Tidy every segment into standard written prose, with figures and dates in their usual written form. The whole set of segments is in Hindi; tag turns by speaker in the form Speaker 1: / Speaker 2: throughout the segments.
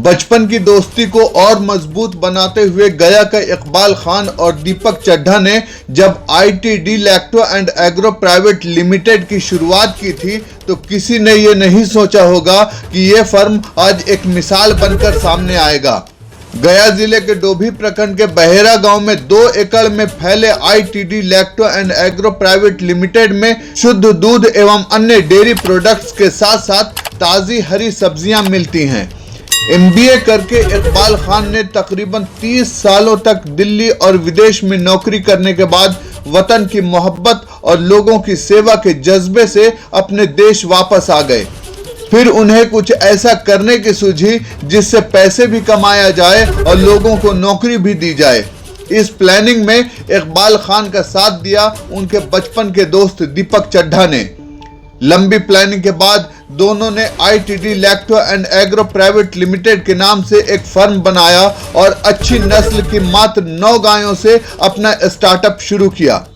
Speaker 1: बचपन की दोस्ती को और मजबूत बनाते हुए गया का इकबाल खान और दीपक चड्ढा ने जब ITD lacto and agro private limited की शुरुआत की थी तो किसी ने ये नहीं सोचा होगा कि ये फर्म आज एक मिसाल बनकर सामने आएगा। गया जिले के डोभी प्रखंड के बहेरा गांव में 2 एकड़ में फैले ITD lacto and agro private limited में शुद्ध दूध एवं अन्य डेयरी प्रोडक्ट्स के साथ साथ ताजी हरी सब्जियां मिलती हैं। MBA करके इकबाल खान ने तकरीबन 30 सालों तक दिल्ली और विदेश में नौकरी करने के बाद वतन की मोहब्बत और लोगों की सेवा के जज्बे से अपने देश वापस आ गए। फिर उन्हें कुछ ऐसा करने की सूझी जिससे पैसे भी कमाया जाए और लोगों को नौकरी भी दी जाए। इस प्लानिंग में इकबाल खान का साथ दिया उनके बचपन के दोस्त दीपक चड्ढा ने। लंबी प्लानिंग के बाद दोनों ने ITD lacto and agro private limited के नाम से एक फर्म बनाया और अच्छी नस्ल की मात्र 9 गायों से अपना स्टार्टअप शुरू किया।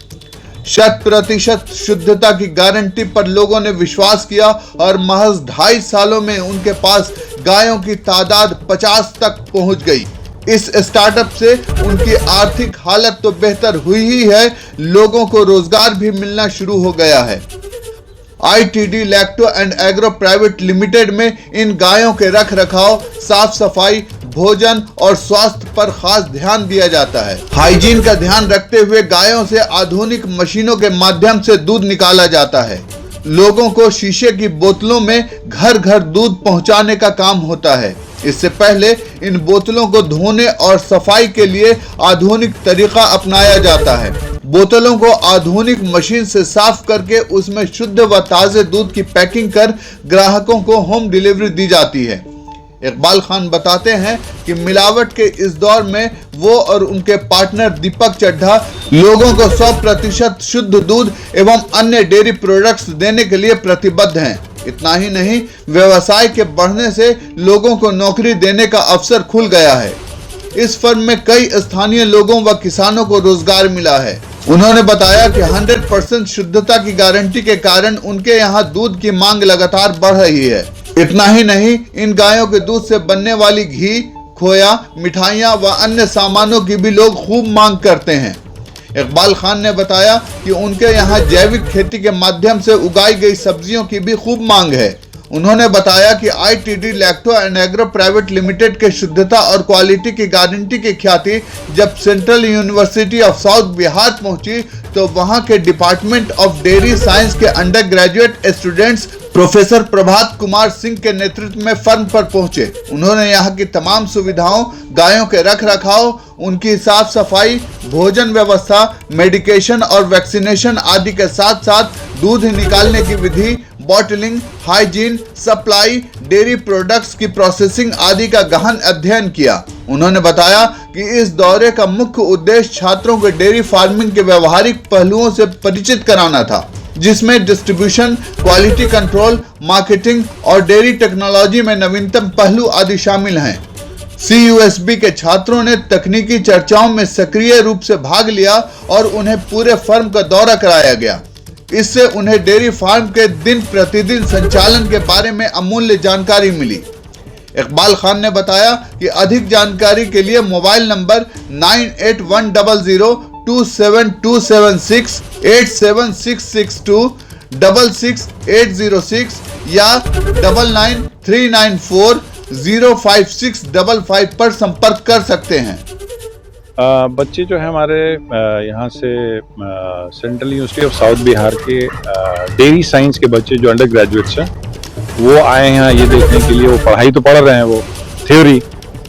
Speaker 1: 100% शुद्धता की गारंटी पर लोगों ने विश्वास किया और महज 2.5 सालों में उनके पास गायों की तादाद 50 तक पहुंच गई। इस स्टार्टअप से उनकी आर्थिक हालत तो बेहतर हुई ही है, लोगों को रोजगार भी मिलना शुरू हो गया है। ITD lacto and agro private limited में इन गायों के रख रखाव, साफ सफाई, भोजन और स्वास्थ्य पर खास ध्यान दिया जाता है। हाइजीन का ध्यान रखते हुए गायों से आधुनिक मशीनों के माध्यम से दूध निकाला जाता है। लोगों को शीशे की बोतलों में घर घर दूध पहुंचाने का काम होता है। इससे पहले इन बोतलों को धोने और सफाई के लिए आधुनिक तरीका अपनाया जाता है। बोतलों को आधुनिक मशीन से साफ करके उसमें शुद्ध व ताजे दूध की पैकिंग कर ग्राहकों को होम डिलीवरी दी जाती है। इकबाल खान बताते हैं कि मिलावट के इस दौर में वो और उनके पार्टनर दीपक चड्ढा लोगों को 100% शुद्ध दूध एवं अन्य डेयरी प्रोडक्ट्स देने के लिए प्रतिबद्ध हैं। इतना ही नहीं, व्यवसाय के बढ़ने से लोगों को नौकरी देने का अवसर खुल गया है। इस फर्म में कई स्थानीय लोगों व किसानों को रोजगार मिला है। उन्होंने बताया कि 100% शुद्धता की गारंटी के कारण उनके यहाँ दूध की मांग लगातार बढ़ रही है। इतना ही नहीं, इन गायों के दूध से बनने वाली घी, खोया, मिठाइयाँ व अन्य सामानों की भी लोग खूब मांग करते हैं। इकबाल खान ने बताया कि उनके यहाँ जैविक खेती के माध्यम से उगाई गई सब्जियों की भी खूब मांग है। उन्होंने बताया कि ITD lacto and agro private limited के शुद्धता और क्वालिटी की गारंटी की ख्याति जब central university of south Bihar पहुंची तो वहां के डिपार्टमेंट ऑफ डेयरी साइंस के under graduate students professor Prabhat Kumar Singh के नेतृत्व में फर्म पर पहुंचे। उन्होंने यहाँ की तमाम सुविधाओं, गायों के रख रखाव, उनकी साफ सफाई, भोजन व्यवस्था, मेडिकेशन और वैक्सीनेशन आदि के साथ साथ दूध निकालने की विधि, bottling, hygiene, supply, dairy products की प्रोसेसिंग आदि का गहन अध्ययन किया। उन्होंने बताया कि इस दौरे का मुख्य उद्देश्य छात्रों को डेयरी फार्मिंग के व्यवहारिक पहलुओं से परिचित कराना था, जिसमें डिस्ट्रीब्यूशन, क्वालिटी कंट्रोल, मार्केटिंग और डेयरी टेक्नोलॉजी में नवीनतम पहलू आदि शामिल हैं। CUSB के छात्रों ने तकनीकी चर्चाओं में सक्रिय रूप से भाग लिया और उन्हें पूरे फर्म का दौरा कराया गया। इससे उन्हें डेयरी फार्म के दिन प्रतिदिन संचालन के बारे में अमूल्य जानकारी मिली। इकबाल खान ने बताया कि अधिक जानकारी के लिए मोबाइल नंबर 9810027276, 87662, 66806 या 9939405655 पर संपर्क कर सकते हैं।
Speaker 2: बच्चे जो है हमारे यहाँ से central university of south Bihar के डेयरी साइंस के बच्चे जो अंडर ग्रेजुएट्स हैं वो आए हैं ये देखने के लिए। वो पढ़ाई तो पढ़ रहे हैं, वो theory,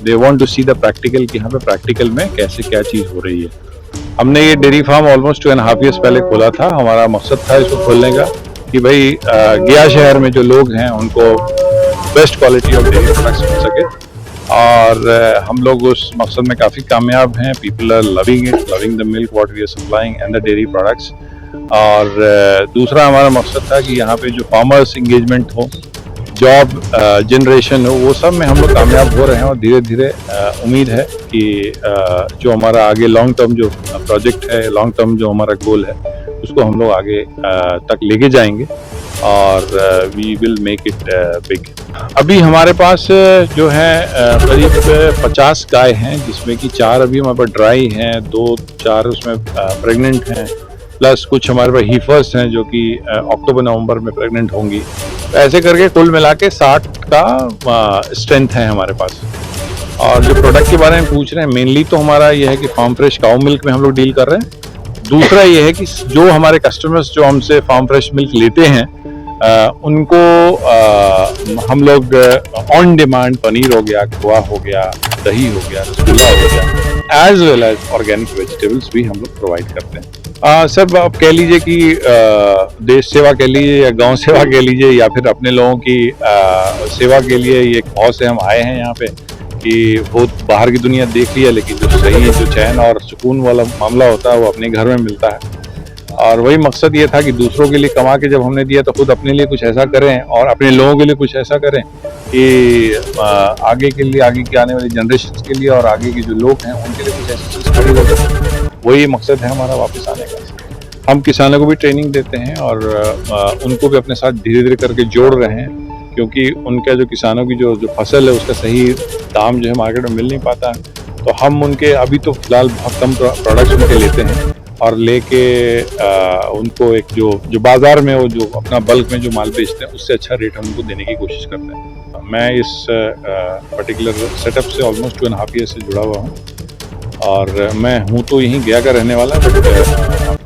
Speaker 2: they want to see the practical कि यहाँ पे प्रैक्टिकल में कैसे क्या चीज़ हो रही है। हमने ये डेयरी फार्म ऑलमोस्ट 2.5 ईयर्स पहले खोला था। हमारा मकसद था इसको खोलने का कि भाई गया शहर में जो लोग हैं उनको best quality of dairy products मिल सके और हम लोग उस मकसद में काफ़ी कामयाब हैं। People are loving it, loving the milk what we are supplying and the dairy products. और दूसरा हमारा मकसद था कि यहाँ पे जो फार्मर्स इंगेजमेंट हो, जॉब जनरेशन हो, वो सब में हम लोग कामयाब हो रहे हैं और धीरे धीरे उम्मीद है कि जो हमारा आगे लॉन्ग टर्म जो प्रोजेक्ट है, लॉन्ग टर्म जो हमारा गोल है, उसको हम लोग आगे तक लेके जाएंगे। और we will make it big. अभी हमारे पास जो है करीब 50 गाय हैं, जिसमें कि 4 अभी हमारे पास ड्राई हैं, 2-4 उसमें प्रेग्नेंट हैं, प्लस कुछ हमारे पास हीफर्स हैं जो कि अक्टूबर नवंबर में प्रेग्नेंट होंगी। ऐसे करके कुल मिला के 60 का स्ट्रेंथ है हमारे पास। और जो प्रोडक्ट के बारे में पूछ रहे हैं, मेनली तो हमारा ये है कि फार्म फ्रेश काऊ मिल्क में हम लोग डील कर रहे हैं। दूसरा ये है कि जो हमारे कस्टमर्स जो हमसे फार्म फ्रेश मिल्क लेते हैं उनको हम लोग ऑन डिमांड पनीर हो गया, खोआ हो गया, दही हो गया, रसगुल्ला हो गया, as well as organic vegetables भी हम लोग प्रोवाइड करते हैं। सर आप कह लीजिए कि देश सेवा कह लीजिए या गांव सेवा कह लीजिए या फिर अपने लोगों की सेवा के लिए ये भाव से हम आए हैं यहाँ पे कि बहुत बाहर की दुनिया देख लिया, लेकिन जो सही जो चैन और सुकून वाला मामला होता है वो अपने घर में मिलता है। और वही मकसद ये था कि दूसरों के लिए कमा के जब हमने दिया तो खुद अपने लिए कुछ ऐसा करें और अपने लोगों के लिए कुछ ऐसा करें कि आगे के लिए, आगे की आने वाली जनरेशन के लिए और आगे के जो लोग हैं उनके लिए कुछ ऐसी चीज़ खड़ी हो जाए। वही मकसद है हमारा वापस आने का। हम किसानों को भी ट्रेनिंग देते हैं और उनको भी अपने साथ धीरे धीरे करके जोड़ रहे हैं, क्योंकि उनका जो किसानों की जो फसल है उसका सही दाम जो है मार्केट में मिल नहीं पाता है। तो हम उनके अभी तो फिलहाल बहुत कम प्रोडक्ट्स उनके लेते हैं और लेके उनको एक जो बाजार में वो जो अपना बल्क में जो माल बेचते हैं उससे अच्छा रेट हम उनको देने की कोशिश करते हैं। मैं इस पर्टिकुलर सेटअप से ऑलमोस्ट 2.5 ईयर से जुड़ा हुआ हूँ और मैं हूँ तो यहीं गया का रहने वाला, but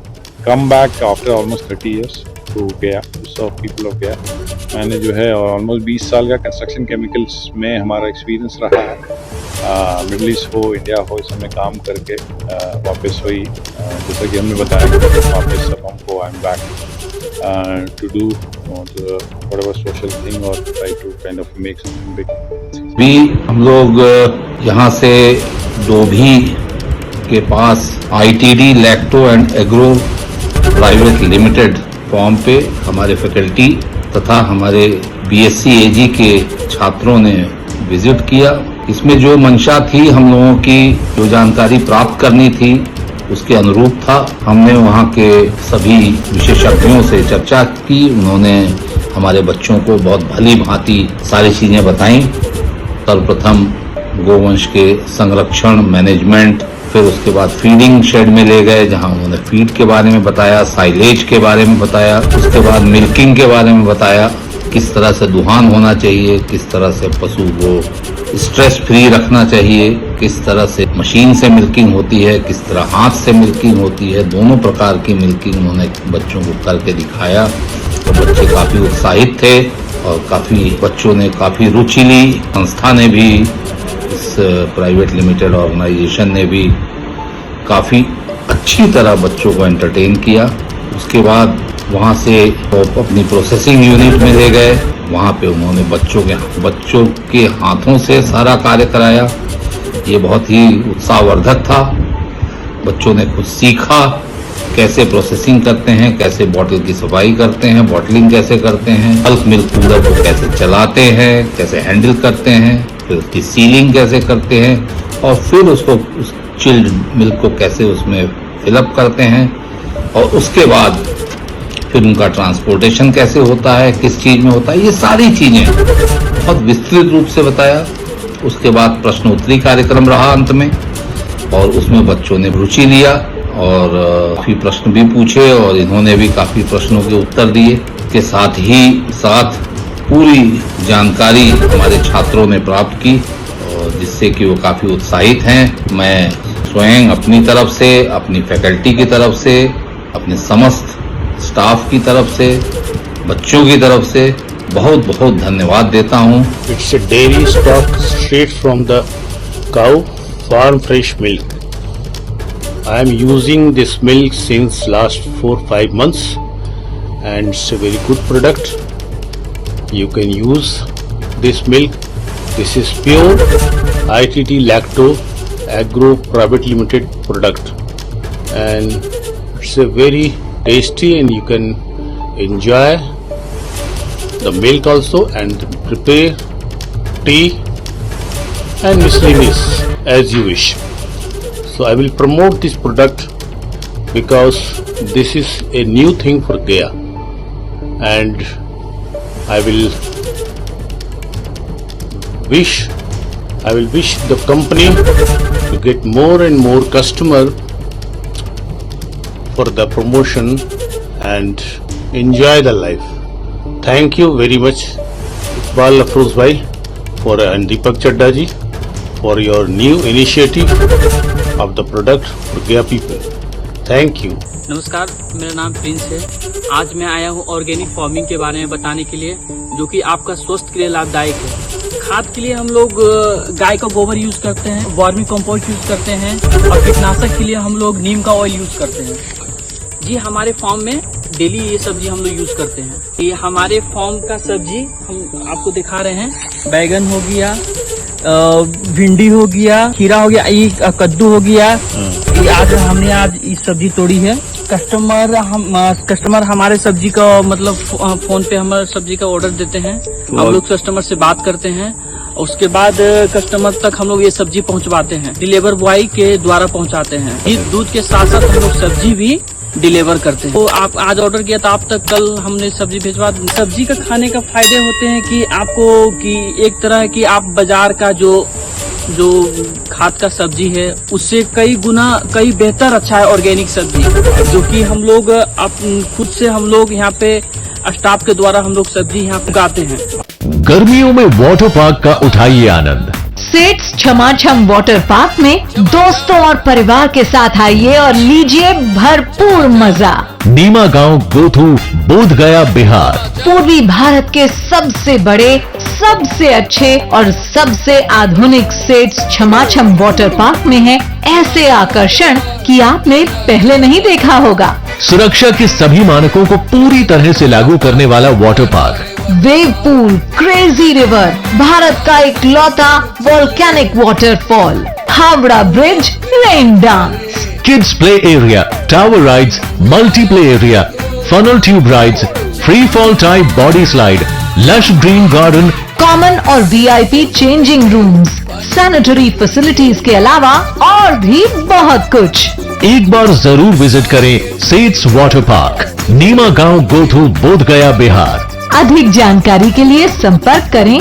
Speaker 2: come back after almost 30 years to Gaya, of people of Gaya. मैंने जो है ऑलमोस्ट 20 साल का कंस्ट्रक्शन केमिकल्स में हमारा एक्सपीरियंस रहा है। मिडल ईस्ट हो, इंडिया हो, इस समय काम करके वापस वही जैसा कि हमने बताया वापस अब हमको I am back to do whatever social thing और try to kind of make something big.
Speaker 3: भी हम लोग यहाँ से डोभी के पास ITD lacto and agro private limited form पे हमारे फैकल्टी तथा हमारे BSc AG के छात्रों ने विजिट किया। इसमें जो मंशा थी हम लोगों की, जो जानकारी प्राप्त करनी थी उसके अनुरूप था। हमने वहाँ के सभी विशेषज्ञों से चर्चा की, उन्होंने हमारे बच्चों को बहुत भली भांति सारी चीजें बताई। सर्वप्रथम गोवंश के संरक्षण, मैनेजमेंट, फिर उसके बाद फीडिंग शेड में ले गए जहां उन्होंने फीड के बारे में बताया, साइलेज के बारे में बताया, उसके बाद मिल्किंग के बारे में बताया, किस तरह से दुहान होना चाहिए, किस तरह से पशु को स्ट्रेस फ्री रखना चाहिए, किस तरह से मशीन से मिल्किंग होती है, किस तरह हाथ से मिल्किंग होती है। दोनों प्रकार की मिल्किंग उन्होंने बच्चों को करके दिखाया तो बच्चे काफी उत्साहित थे और काफी बच्चों ने काफी रुचि ली। संस्था ने भी, इस प्राइवेट लिमिटेड ऑर्गेनाइजेशन ने भी काफी अच्छी तरह बच्चों को एंटरटेन किया। उसके बाद वहाँ से वो अपनी प्रोसेसिंग यूनिट में ले गए, वहाँ पे उन्होंने बच्चों के हाथों से सारा कार्य कराया। ये बहुत ही उत्साहवर्धक था। बच्चों ने खुद सीखा कैसे प्रोसेसिंग करते हैं, कैसे बॉटल की सफाई करते हैं, बॉटलिंग कैसे करते हैं, बल्क मिल्क कूलर को कैसे चलाते हैं, कैसे हैंडल करते हैं, फिर उसकी सीलिंग कैसे करते हैं और फिर उसको उस चिल्ड मिल्क को कैसे उसमें फिलअप करते हैं और उसके बाद फिर उनका ट्रांसपोर्टेशन कैसे होता है, किस चीज में होता है, ये सारी चीजें बहुत विस्तृत रूप से बताया। उसके बाद प्रश्नोत्तरी कार्यक्रम रहा अंत में और उसमें बच्चों ने रुचि लिया और काफी प्रश्न भी पूछे और इन्होंने भी काफी प्रश्नों के उत्तर दिए। के साथ ही साथ पूरी जानकारी हमारे छात्रों ने प्राप्त की और जिससे कि वो काफी उत्साहित हैं। मैं स्वयं अपनी तरफ से, अपनी फैकल्टी की तरफ से, अपने समस्त स्टाफ की तरफ से, बच्चों की तरफ से बहुत बहुत धन्यवाद देता हूँ।
Speaker 4: It's a dairy stock straight from the cow, farm fresh milk. I am using this milk since last 4-5 months and it's a very good product. You can use this milk. This is pure ITD Lacto Agro Private Limited product and it's a very tasty and you can enjoy the milk also and prepare tea and miscellaneous as you wish. So I will promote this product because this is a new thing for Gaya and I will wish the company to get more and more customer for the promotion and enjoy the life. Thank you very much, Iqbal Afroz bhai and Deepak Chadha ji for your new initiative of the product for Gaya people. Thank you.
Speaker 5: नमस्कार, मेरा नाम प्रिंस है। आज मैं आया हूँ ऑर्गेनिक फार्मिंग के बारे में बताने के लिए, जो कि आपका स्वास्थ्य के लिए लाभदायक है। खाद के लिए हम लोग गाय का गोबर यूज करते हैं, वर्मी कंपोस्ट यूज करते हैं और कीटनाशक के लिए हम लोग नीम का ऑयल यूज करते हैं। जी, हमारे फार्म में डेली ये सब्जी हम लोग यूज करते हैं। ये हमारे फार्म का सब्जी हम आपको दिखा रहे हैं। बैगन हो गया, भिंडी हो गया, खीरा हो गया, ये कद्दू हो गया। ये हमने आज इस सब्जी तोड़ी है। कस्टमर हमारे सब्जी का मतलब फोन पे हमारे सब्जी का ऑर्डर देते हैं। हम लोग कस्टमर से बात करते हैं, उसके बाद कस्टमर तक हम लोग ये सब्जी पहुंचवाते हैं। डिलीवर बॉय के द्वारा पहुंचाते हैं। इस दूध के साथ साथ हम लोग सब्जी भी डिलीवर करते हैं। तो आप आज ऑर्डर किया था, आप तक कल हमने सब्जी भिजवा। सब्जी का खाने का फायदे होते हैं कि आपको कि एक तरह की आप बाजार का जो खाद का सब्जी है उससे कई गुना कई बेहतर अच्छा है ऑर्गेनिक सब्जी, जो कि हम लोग खुद से हम लोग यहाँ पे स्टाफ के द्वारा हम लोग सब्जी यहाँ उगाते हैं।
Speaker 6: गर्मियों में वाटर पार्क का उठाइए आनंद।
Speaker 7: सेट्स छमाछम वाटर पार्क में दोस्तों और परिवार के साथ आइए और लीजिए भरपूर मजा।
Speaker 6: नीमा गांव, गोथू, बोध गया, बिहार।
Speaker 7: पूर्वी भारत के सबसे बड़े, सबसे अच्छे और सबसे आधुनिक सेट्स छमाछम वाटर पार्क में है ऐसे आकर्षण कि आपने पहले नहीं देखा होगा।
Speaker 6: सुरक्षा के सभी मानकों को पूरी तरह से लागू करने वाला water park.
Speaker 7: Wave pool, crazy river, Bharat का इकलौता volcanic waterfall, Howrah bridge, rain dance,
Speaker 6: kids play area, tower rides, multi play area, funnel tube rides, free fall type body slide, lush green garden,
Speaker 7: common और VIP changing rooms, sanitary facilities के अलावा और भी बहुत कुछ।
Speaker 6: एक बार जरूर विजिट करें सेट्स वाटर पार्क, नीमा गांव, गोथू, बोध गया, बिहार।
Speaker 7: अधिक जानकारी के लिए संपर्क करें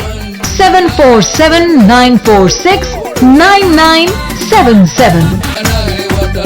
Speaker 7: 7479469977।